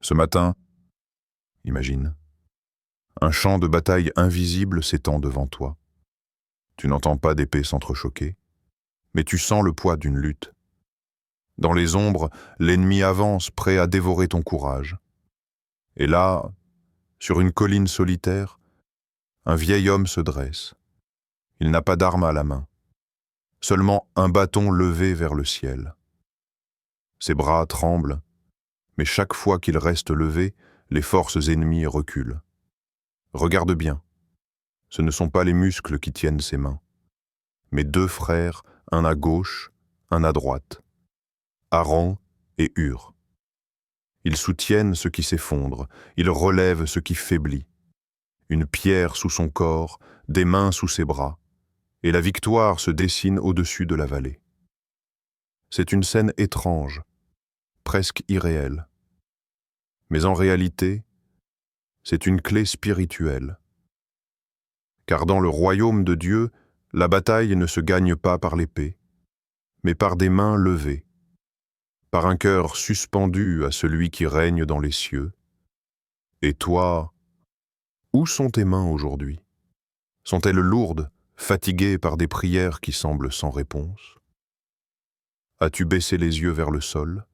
Ce matin, imagine, un champ de bataille invisible s'étend devant toi. Tu n'entends pas d'épée s'entrechoquer, mais tu sens le poids d'une lutte. Dans les ombres, l'ennemi avance, prêt à dévorer ton courage. Et là, sur une colline solitaire, un vieil homme se dresse. Il n'a pas d'arme à la main, seulement un bâton levé vers le ciel. Ses bras tremblent, mais chaque fois qu'il reste levé, les forces ennemies reculent. Regarde bien, ce ne sont pas les muscles qui tiennent ses mains, mais deux frères, un à gauche, un à droite, Aaron et Hur. Ils soutiennent ce qui s'effondre, ils relèvent ce qui faiblit. Une pierre sous son corps, des mains sous ses bras, et la victoire se dessine au-dessus de la vallée. C'est une scène étrange, presque irréelle. Mais en réalité, c'est une clé spirituelle. Car dans le royaume de Dieu, la bataille ne se gagne pas par l'épée, mais par des mains levées, par un cœur suspendu à celui qui règne dans les cieux. Et toi, où sont tes mains aujourd'hui? Sont-elles lourdes, fatiguées par des prières qui semblent sans réponse? As-tu baissé les yeux vers le sol,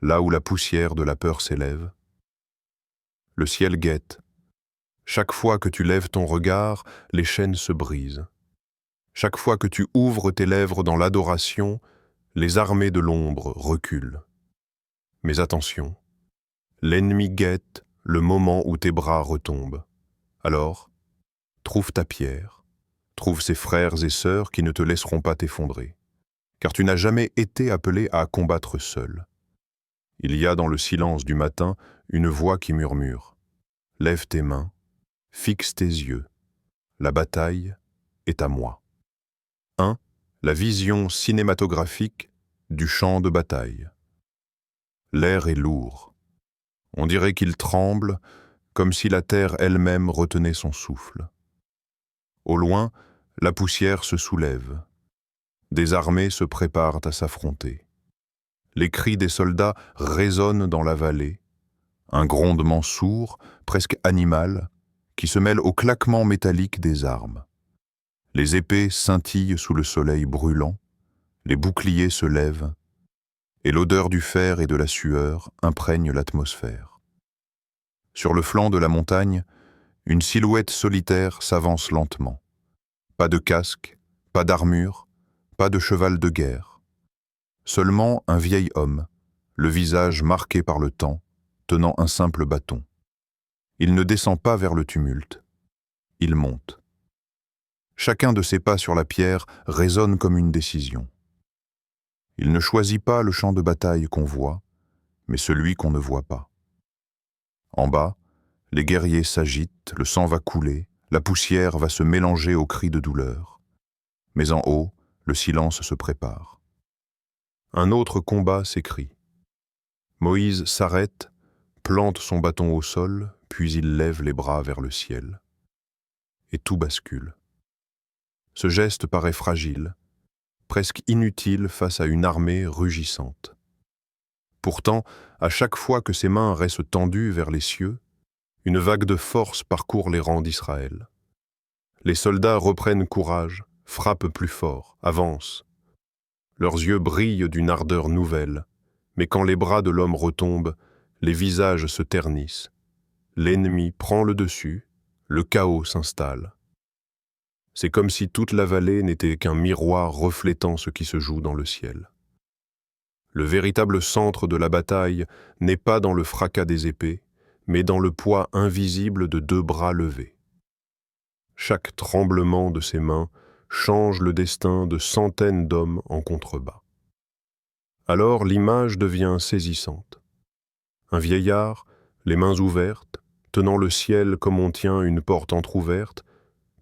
là où la poussière de la peur s'élève? Le ciel guette. Chaque fois que tu lèves ton regard, les chaînes se brisent. Chaque fois que tu ouvres tes lèvres dans l'adoration, les armées de l'ombre reculent. Mais attention, l'ennemi guette le moment où tes bras retombent. Alors, trouve ta pierre, trouve ces frères et sœurs qui ne te laisseront pas t'effondrer, car tu n'as jamais été appelé à combattre seul. Il y a dans le silence du matin une voix qui murmure. Lève tes mains, fixe tes yeux, la bataille est à moi. 1. La vision cinématographique du champ de bataille. L'air est lourd. On dirait qu'il tremble, comme si la terre elle-même retenait son souffle. Au loin, la poussière se soulève. Des armées se préparent à s'affronter. Les cris des soldats résonnent dans la vallée, un grondement sourd, presque animal, qui se mêle au claquement métallique des armes. Les épées scintillent sous le soleil brûlant, les boucliers se lèvent, et l'odeur du fer et de la sueur imprègne l'atmosphère. Sur le flanc de la montagne, une silhouette solitaire s'avance lentement. Pas de casque, pas d'armure, pas de cheval de guerre. Seulement un vieil homme, le visage marqué par le temps, tenant un simple bâton. Il ne descend pas vers le tumulte, il monte. Chacun de ses pas sur la pierre résonne comme une décision. Il ne choisit pas le champ de bataille qu'on voit, mais celui qu'on ne voit pas. En bas, les guerriers s'agitent, le sang va couler, la poussière va se mélanger aux cris de douleur. Mais en haut, le silence se prépare. Un autre combat s'écrie. Moïse s'arrête, plante son bâton au sol, puis il lève les bras vers le ciel. Et tout bascule. Ce geste paraît fragile, presque inutile face à une armée rugissante. Pourtant, à chaque fois que ses mains restent tendues vers les cieux, une vague de force parcourt les rangs d'Israël. Les soldats reprennent courage, frappent plus fort, avancent. Leurs yeux brillent d'une ardeur nouvelle, mais quand les bras de l'homme retombent, les visages se ternissent. L'ennemi prend le dessus, le chaos s'installe. C'est comme si toute la vallée n'était qu'un miroir reflétant ce qui se joue dans le ciel. Le véritable centre de la bataille n'est pas dans le fracas des épées, mais dans le poids invisible de deux bras levés. Chaque tremblement de ses mains change le destin de centaines d'hommes en contrebas. Alors l'image devient saisissante. Un vieillard, les mains ouvertes, tenant le ciel comme on tient une porte entr'ouverte,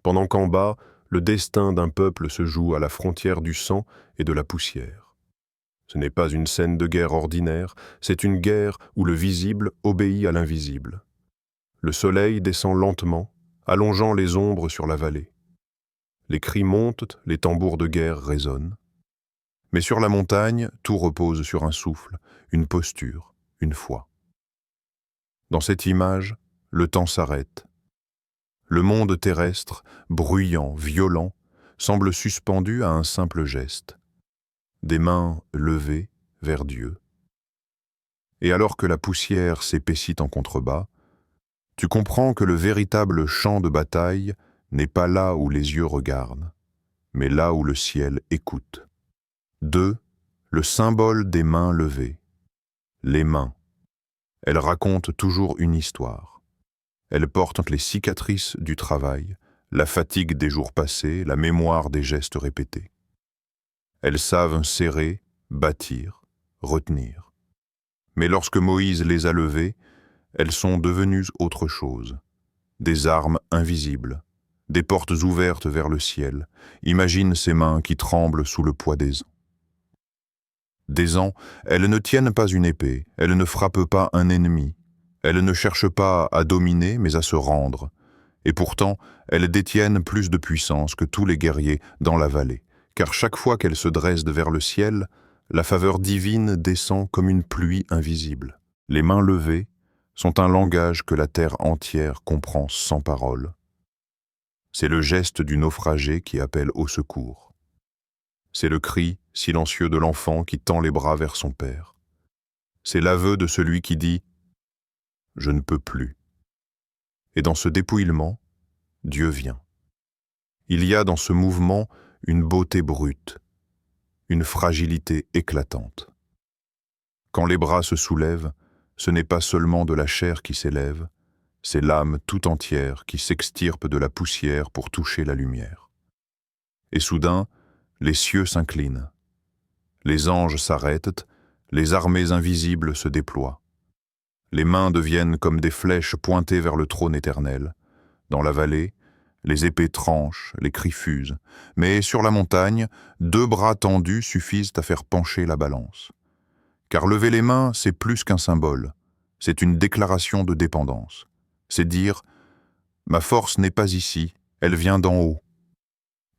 pendant qu'en bas, le destin d'un peuple se joue à la frontière du sang et de la poussière. Ce n'est pas une scène de guerre ordinaire, c'est une guerre où le visible obéit à l'invisible. Le soleil descend lentement, allongeant les ombres sur la vallée. Les cris montent, les tambours de guerre résonnent. Mais sur la montagne, tout repose sur un souffle, une posture, une foi. Dans cette image, le temps s'arrête. Le monde terrestre, bruyant, violent, semble suspendu à un simple geste. Des mains levées vers Dieu. Et alors que la poussière s'épaissit en contrebas, tu comprends que le véritable champ de bataille n'est pas là où les yeux regardent, mais là où le ciel écoute. 2. Le symbole des mains levées. Les mains. Elles racontent toujours une histoire. Elles portent les cicatrices du travail, la fatigue des jours passés, la mémoire des gestes répétés. Elles savent serrer, bâtir, retenir. Mais lorsque Moïse les a levées, elles sont devenues autre chose. Des armes invisibles, des portes ouvertes vers le ciel. Imagine ces mains qui tremblent sous le poids des ans. Des ans, elles ne tiennent pas une épée, elles ne frappent pas un ennemi, elles ne cherchent pas à dominer mais à se rendre. Et pourtant, elles détiennent plus de puissance que tous les guerriers dans la vallée, car chaque fois qu'elles se dressent vers le ciel, la faveur divine descend comme une pluie invisible. Les mains levées sont un langage que la terre entière comprend sans parole. C'est le geste du naufragé qui appelle au secours. C'est le cri silencieux de l'enfant qui tend les bras vers son père. C'est l'aveu de celui qui dit « Je ne peux plus ». Et dans ce dépouillement, Dieu vient. Il y a dans ce mouvement une beauté brute, une fragilité éclatante. Quand les bras se soulèvent, ce n'est pas seulement de la chair qui s'élève, c'est l'âme tout entière qui s'extirpe de la poussière pour toucher la lumière. Et soudain, les cieux s'inclinent. Les anges s'arrêtent, les armées invisibles se déploient. Les mains deviennent comme des flèches pointées vers le trône éternel. Dans la vallée, les épées tranchent, les cris fusent. Mais sur la montagne, 2 bras tendus suffisent à faire pencher la balance. Car lever les mains, c'est plus qu'un symbole. C'est une déclaration de dépendance. C'est dire « Ma force n'est pas ici, elle vient d'en haut. »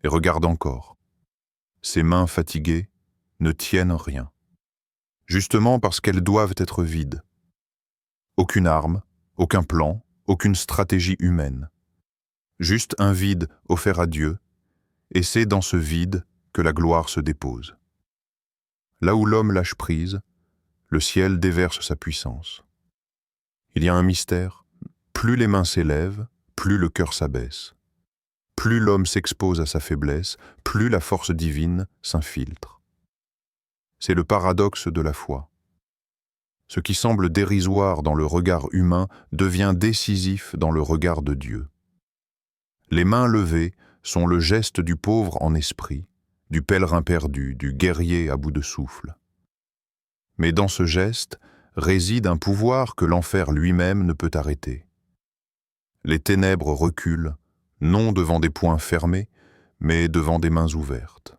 Et regarde encore. Ces mains fatiguées ne tiennent rien. Justement parce qu'elles doivent être vides. Aucune arme, aucun plan, aucune stratégie humaine. Juste un vide offert à Dieu, et c'est dans ce vide que la gloire se dépose. Là où l'homme lâche prise, le ciel déverse sa puissance. Il y a un mystère, plus les mains s'élèvent, plus le cœur s'abaisse. Plus l'homme s'expose à sa faiblesse, plus la force divine s'infiltre. C'est le paradoxe de la foi. Ce qui semble dérisoire dans le regard humain devient décisif dans le regard de Dieu. Les mains levées sont le geste du pauvre en esprit, du pèlerin perdu, du guerrier à bout de souffle. Mais dans ce geste réside un pouvoir que l'enfer lui-même ne peut arrêter. Les ténèbres reculent, non devant des poings fermés, mais devant des mains ouvertes.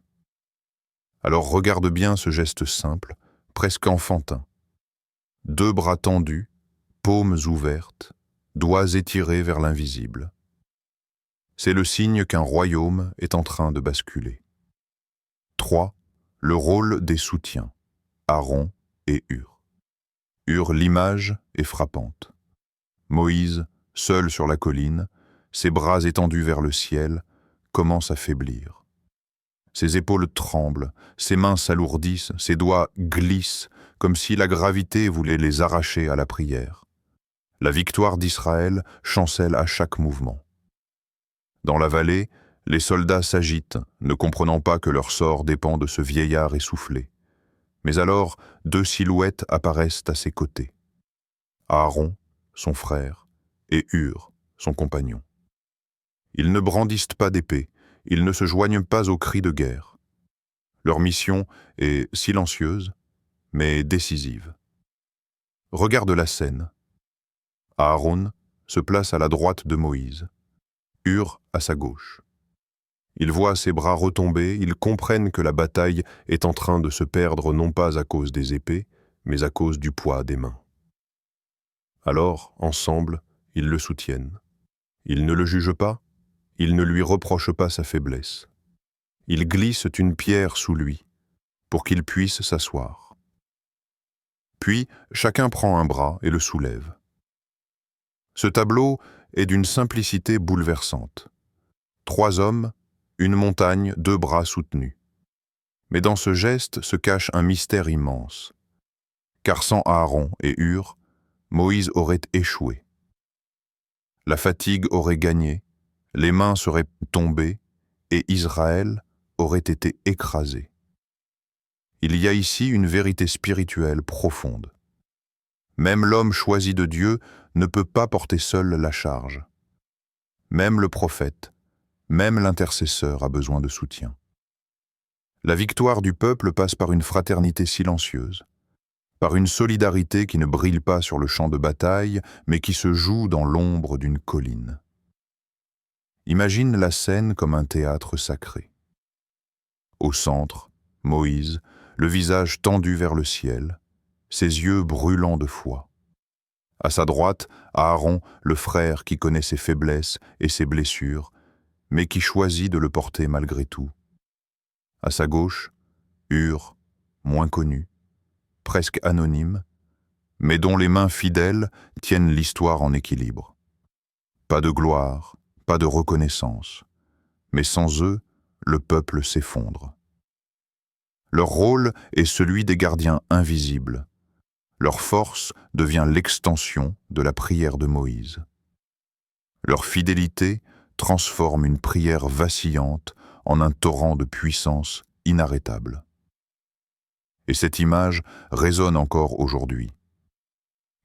Alors regarde bien ce geste simple, presque enfantin. 2 bras tendus, paumes ouvertes, doigts étirés vers l'invisible. C'est le signe qu'un royaume est en train de basculer. 3. Le rôle des soutiens, Aaron et Hur. Hur, l'image est frappante. Moïse, seul sur la colline, ses bras étendus vers le ciel, commence à faiblir. Ses épaules tremblent, ses mains s'alourdissent, ses doigts glissent, comme si la gravité voulait les arracher à la prière. La victoire d'Israël chancelle à chaque mouvement. Dans la vallée, les soldats s'agitent, ne comprenant pas que leur sort dépend de ce vieillard essoufflé. Mais alors, 2 silhouettes apparaissent à ses côtés. Aaron, son frère, et Hur, son compagnon. Ils ne brandissent pas d'épée, ils ne se joignent pas aux cris de guerre. Leur mission est silencieuse, mais décisive. Regarde la scène. Aaron se place à la droite de Moïse, Hur à sa gauche. Ils voient ses bras retomber, ils comprennent que la bataille est en train de se perdre non pas à cause des épées, mais à cause du poids des mains. Alors, ensemble, ils le soutiennent. Ils ne le jugent pas, ils ne lui reprochent pas sa faiblesse. Ils glissent une pierre sous lui, pour qu'il puisse s'asseoir. Puis, chacun prend un bras et le soulève. Ce tableau est d'une simplicité bouleversante. 3 hommes, une montagne, 2 bras soutenus. Mais dans ce geste se cache un mystère immense. Car sans Aaron et Hur, Moïse aurait échoué. La fatigue aurait gagné, les mains seraient tombées et Israël aurait été écrasé. Il y a ici une vérité spirituelle profonde. Même l'homme choisi de Dieu ne peut pas porter seul la charge. Même le prophète, même l'intercesseur a besoin de soutien. La victoire du peuple passe par une fraternité silencieuse, par une solidarité qui ne brille pas sur le champ de bataille, mais qui se joue dans l'ombre d'une colline. Imagine la scène comme un théâtre sacré. Au centre, Moïse, le visage tendu vers le ciel, ses yeux brûlants de foi. À sa droite, Aaron, le frère qui connaît ses faiblesses et ses blessures, mais qui choisit de le porter malgré tout. À sa gauche, Hur, moins connu, presque anonyme, mais dont les mains fidèles tiennent l'histoire en équilibre. Pas de gloire, pas de reconnaissance, mais sans eux, le peuple s'effondre. Leur rôle est celui des gardiens invisibles. Leur force devient l'extension de la prière de Moïse. Leur fidélité transforme une prière vacillante en un torrent de puissance inarrêtable. Et cette image résonne encore aujourd'hui.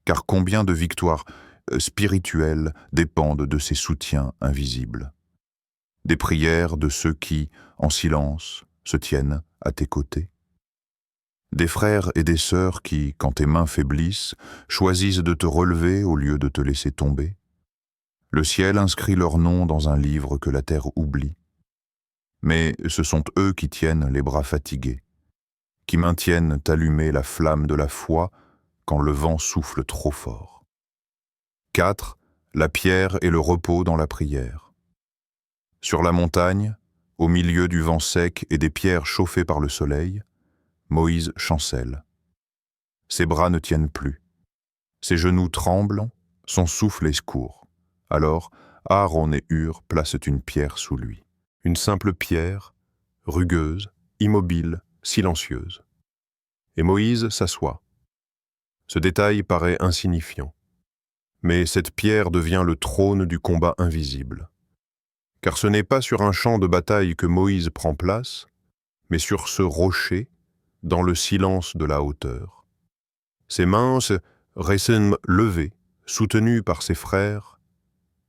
Car combien de victoires spirituelles dépendent de ces soutiens invisibles? Des prières de ceux qui, en silence, se tiennent à tes côtés. Des frères et des sœurs qui, quand tes mains faiblissent, choisissent de te relever au lieu de te laisser tomber. Le ciel inscrit leur nom dans un livre que la terre oublie. Mais ce sont eux qui tiennent les bras fatigués, qui maintiennent allumée la flamme de la foi quand le vent souffle trop fort. 4. La pierre et le repos dans la prière. Sur la montagne, au milieu du vent sec et des pierres chauffées par le soleil, Moïse chancelle. Ses bras ne tiennent plus. Ses genoux tremblent, son souffle est court. Alors, Aaron et Hur placent une pierre sous lui. Une simple pierre, rugueuse, immobile, silencieuse. Et Moïse s'assoit. Ce détail paraît insignifiant. Mais cette pierre devient le trône du combat invisible. Car ce n'est pas sur un champ de bataille que Moïse prend place, mais sur ce rocher, dans le silence de la hauteur. Ses mains restent levées, soutenues par ses frères,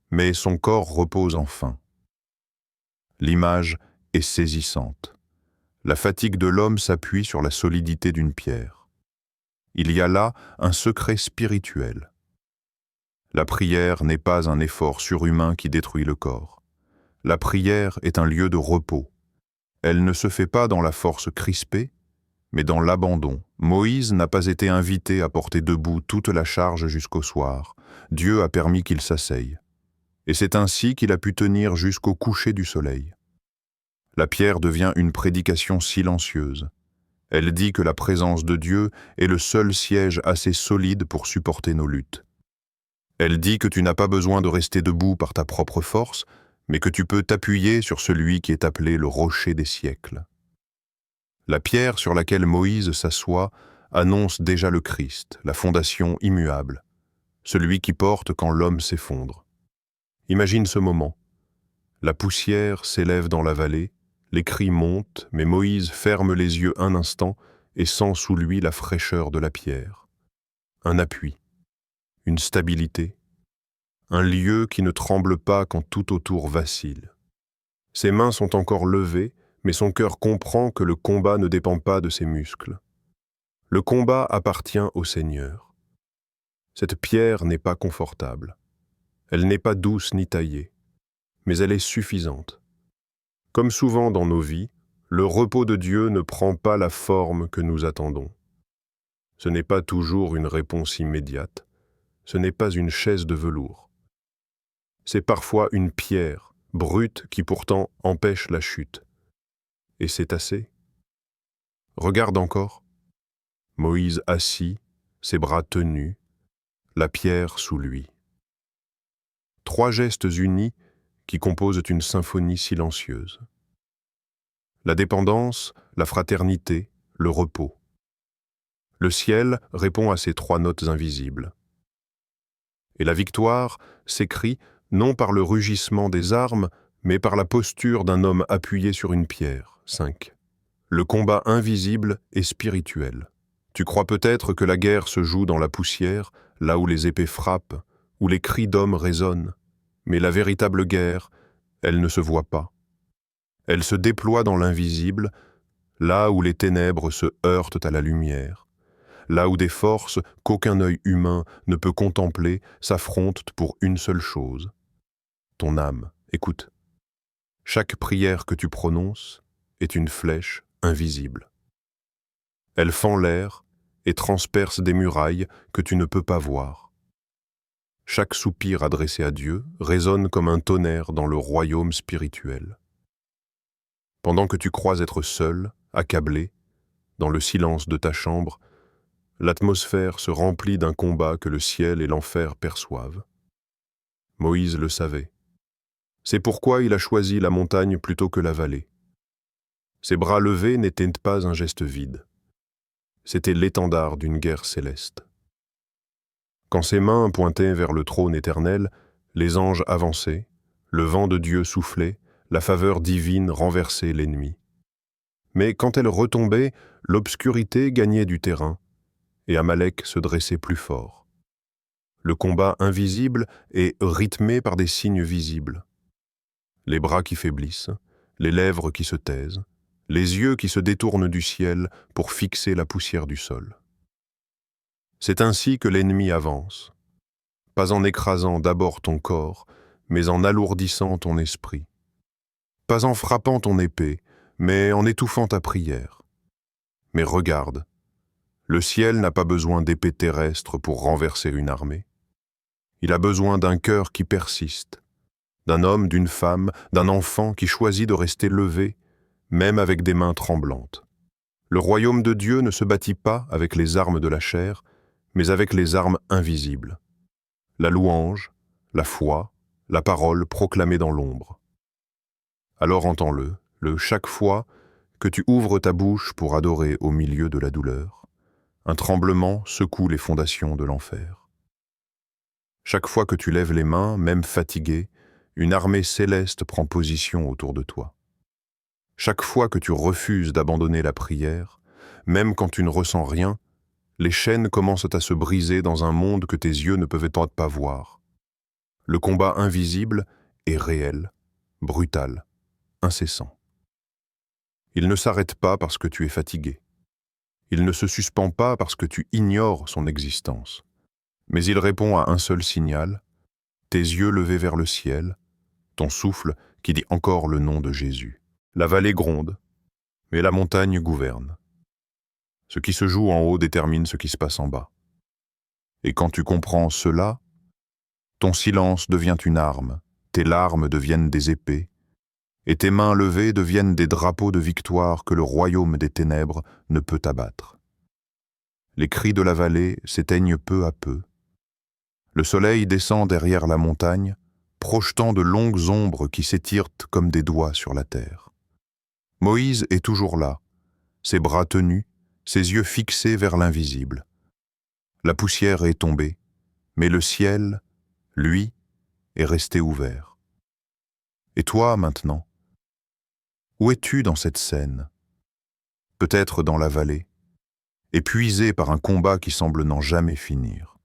mais son corps repose enfin. L'image est saisissante. La fatigue de l'homme s'appuie sur la solidité d'une pierre. Il y a là un secret spirituel. La prière n'est pas un effort surhumain qui détruit le corps. La prière est un lieu de repos. Elle ne se fait pas dans la force crispée, mais dans l'abandon. Moïse n'a pas été invité à porter debout toute la charge jusqu'au soir. Dieu a permis qu'il s'asseye. Et c'est ainsi qu'il a pu tenir jusqu'au coucher du soleil. La pierre devient une prédication silencieuse. Elle dit que la présence de Dieu est le seul siège assez solide pour supporter nos luttes. Elle dit que tu n'as pas besoin de rester debout par ta propre force, mais que tu peux t'appuyer sur celui qui est appelé le rocher des siècles. La pierre sur laquelle Moïse s'assoit annonce déjà le Christ, la fondation immuable, celui qui porte quand l'homme s'effondre. Imagine ce moment. La poussière s'élève dans la vallée, les cris montent, mais Moïse ferme les yeux un instant et sent sous lui la fraîcheur de la pierre. Un appui, une stabilité, un lieu qui ne tremble pas quand tout autour vacille. Ses mains sont encore levées, mais son cœur comprend que le combat ne dépend pas de ses muscles. Le combat appartient au Seigneur. Cette pierre n'est pas confortable. Elle n'est pas douce ni taillée, mais elle est suffisante. Comme souvent dans nos vies, le repos de Dieu ne prend pas la forme que nous attendons. Ce n'est pas toujours une réponse immédiate. Ce n'est pas une chaise de velours. C'est parfois une pierre, brute, qui pourtant empêche la chute. Et c'est assez. Regarde encore. Moïse assis, ses bras tenus, la pierre sous lui. 3 gestes unis qui composent une symphonie silencieuse. La dépendance, la fraternité, le repos. Le ciel répond à ces 3 notes invisibles. Et la victoire s'écrit non par le rugissement des armes, mais par la posture d'un homme appuyé sur une pierre. 5. Le combat invisible est spirituel. Tu crois peut-être que la guerre se joue dans la poussière, là où les épées frappent, où les cris d'hommes résonnent. Mais la véritable guerre, elle ne se voit pas. Elle se déploie dans l'invisible, là où les ténèbres se heurtent à la lumière, là où des forces qu'aucun œil humain ne peut contempler s'affrontent pour une seule chose. Ton âme, écoute. Chaque prière que tu prononces est une flèche invisible. Elle fend l'air et transperce des murailles que tu ne peux pas voir. Chaque soupir adressé à Dieu résonne comme un tonnerre dans le royaume spirituel. Pendant que tu crois être seul, accablé, dans le silence de ta chambre, l'atmosphère se remplit d'un combat que le ciel et l'enfer perçoivent. Moïse le savait. C'est pourquoi il a choisi la montagne plutôt que la vallée. Ses bras levés n'étaient pas un geste vide. C'était l'étendard d'une guerre céleste. Quand ses mains pointaient vers le trône éternel, les anges avançaient, le vent de Dieu soufflait, la faveur divine renversait l'ennemi. Mais quand elle retombait, l'obscurité gagnait du terrain, et Amalek se dressait plus fort. Le combat invisible est rythmé par des signes visibles. Les bras qui faiblissent, les lèvres qui se taisent, les yeux qui se détournent du ciel pour fixer la poussière du sol. C'est ainsi que l'ennemi avance, pas en écrasant d'abord ton corps, mais en alourdissant ton esprit. Pas en frappant ton épée, mais en étouffant ta prière. Mais regarde, le ciel n'a pas besoin d'épée terrestre pour renverser une armée. Il a besoin d'un cœur qui persiste, d'un homme, d'une femme, d'un enfant qui choisit de rester levé, même avec des mains tremblantes. Le royaume de Dieu ne se bâtit pas avec les armes de la chair, mais avec les armes invisibles. La louange, la foi, la parole proclamée dans l'ombre. Alors entends-le, chaque fois que tu ouvres ta bouche pour adorer au milieu de la douleur, un tremblement secoue les fondations de l'enfer. Chaque fois que tu lèves les mains, même fatigué, une armée céleste prend position autour de toi. Chaque fois que tu refuses d'abandonner la prière, même quand tu ne ressens rien, les chaînes commencent à se briser dans un monde que tes yeux ne peuvent pas voir. Le combat invisible est réel, brutal, incessant. Il ne s'arrête pas parce que tu es fatigué. Il ne se suspend pas parce que tu ignores son existence. Mais il répond à un seul signal, tes yeux levés vers le ciel, ton souffle qui dit encore le nom de Jésus. La vallée gronde, mais la montagne gouverne. Ce qui se joue en haut détermine ce qui se passe en bas. Et quand tu comprends cela, ton silence devient une arme, tes larmes deviennent des épées, et tes mains levées deviennent des drapeaux de victoire que le royaume des ténèbres ne peut abattre. Les cris de la vallée s'éteignent peu à peu. Le soleil descend derrière la montagne, projetant de longues ombres qui s'étirent comme des doigts sur la terre. Moïse est toujours là, ses bras tenus, ses yeux fixés vers l'invisible. La poussière est tombée, mais le ciel, lui, est resté ouvert. Et toi, maintenant, où es-tu dans cette scène? Peut-être dans la vallée, épuisé par un combat qui semble n'en jamais finir.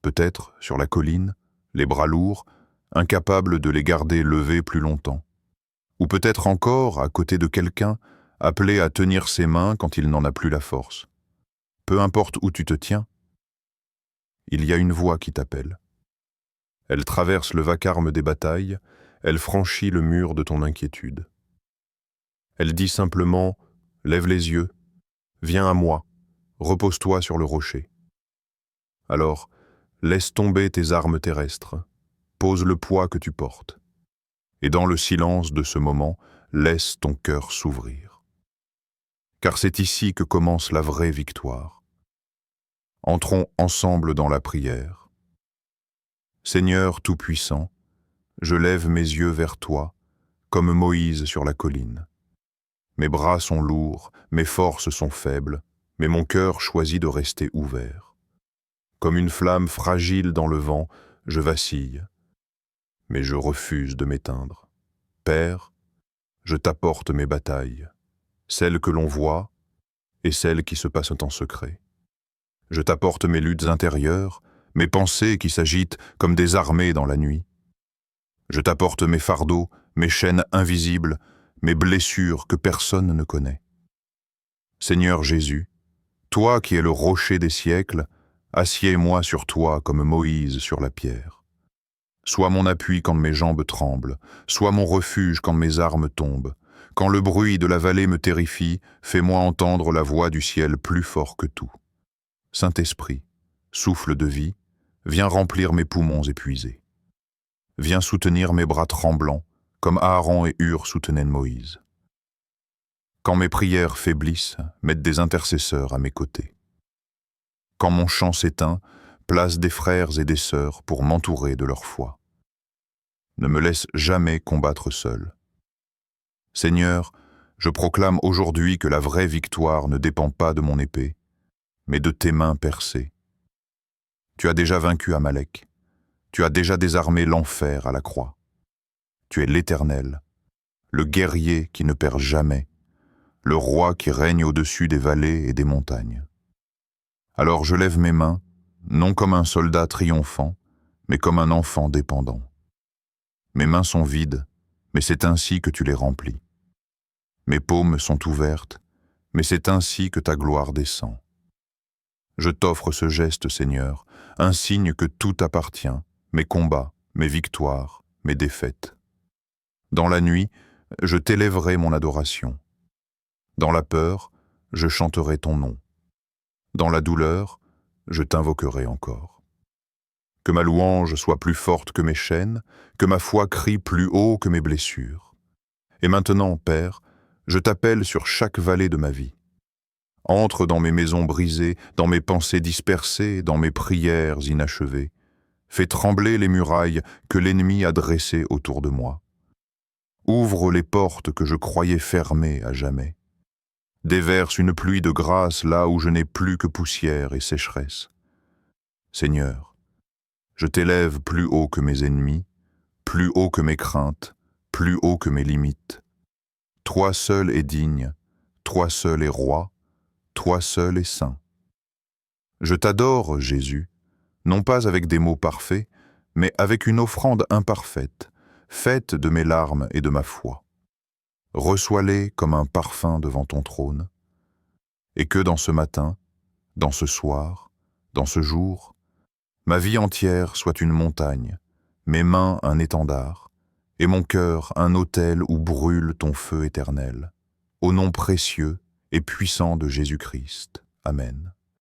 Peut-être sur la colline, les bras lourds, incapable de les garder levés plus longtemps. Ou peut-être encore à côté de quelqu'un, appelé à tenir ses mains quand il n'en a plus la force. Peu importe où tu te tiens, il y a une voix qui t'appelle. Elle traverse le vacarme des batailles, elle franchit le mur de ton inquiétude. Elle dit simplement « Lève les yeux, viens à moi, repose-toi sur le rocher. » Alors, laisse tomber tes armes terrestres, pose le poids que tu portes. Et dans le silence de ce moment, laisse ton cœur s'ouvrir. Car c'est ici que commence la vraie victoire. Entrons ensemble dans la prière. Seigneur Tout-Puissant, Je lève mes yeux vers toi, comme Moïse sur la colline. Mes bras sont lourds, mes forces sont faibles, mais mon cœur choisit de rester ouvert. Comme une flamme fragile dans le vent, je vacille, mais je refuse de m'éteindre. Père, je t'apporte mes batailles, celles que l'on voit et celles qui se passent en secret. Je t'apporte mes luttes intérieures, mes pensées qui s'agitent comme des armées dans la nuit. Je t'apporte mes fardeaux, mes chaînes invisibles, mes blessures que personne ne connaît. Seigneur Jésus, toi qui es le rocher des siècles, assieds-moi sur toi comme Moïse sur la pierre. Sois mon appui quand mes jambes tremblent, sois mon refuge quand mes armes tombent. Quand le bruit de la vallée me terrifie, fais-moi entendre la voix du ciel plus fort que tout. Saint-Esprit, souffle de vie, viens remplir mes poumons épuisés. Viens soutenir mes bras tremblants, comme Aaron et Hur soutenaient Moïse. Quand mes prières faiblissent, mette des intercesseurs à mes côtés. Quand mon chant s'éteint, place des frères et des sœurs pour m'entourer de leur foi. Ne me laisse jamais combattre seul. Seigneur, je proclame aujourd'hui que la vraie victoire ne dépend pas de mon épée, mais de tes mains percées. Tu as déjà vaincu Amalek. Tu as déjà désarmé l'enfer à la croix. Tu es l'Éternel, le guerrier qui ne perd jamais, le roi qui règne au-dessus des vallées et des montagnes. Alors je lève mes mains, non comme un soldat triomphant, mais comme un enfant dépendant. Mes mains sont vides, mais c'est ainsi que tu les remplis. Mes paumes sont ouvertes, mais c'est ainsi que ta gloire descend. Je t'offre ce geste, Seigneur, un signe que tout t'appartient, mes combats, mes victoires, mes défaites. Dans la nuit, je t'élèverai mon adoration. Dans la peur, je chanterai ton nom. Dans la douleur, je t'invoquerai encore. Que ma louange soit plus forte que mes chaînes, que ma foi crie plus haut que mes blessures. Et maintenant, Père, je t'appelle sur chaque vallée de ma vie. Entre dans mes maisons brisées, dans mes pensées dispersées, dans mes prières inachevées. Fais trembler les murailles que l'ennemi a dressées autour de moi. Ouvre les portes que je croyais fermées à jamais. Déverse une pluie de grâce là où je n'ai plus que poussière et sécheresse. Seigneur, je t'élève plus haut que mes ennemis, plus haut que mes craintes, plus haut que mes limites. Toi seul es digne, toi seul es roi, toi seul es saint. Je t'adore, Jésus, non pas avec des mots parfaits, mais avec une offrande imparfaite, faite de mes larmes et de ma foi. Reçois-les comme un parfum devant ton trône, et que dans ce matin, dans ce soir, dans ce jour, ma vie entière soit une montagne, mes mains un étendard, et mon cœur un autel où brûle ton feu éternel. Au nom précieux et puissant de Jésus-Christ. Amen.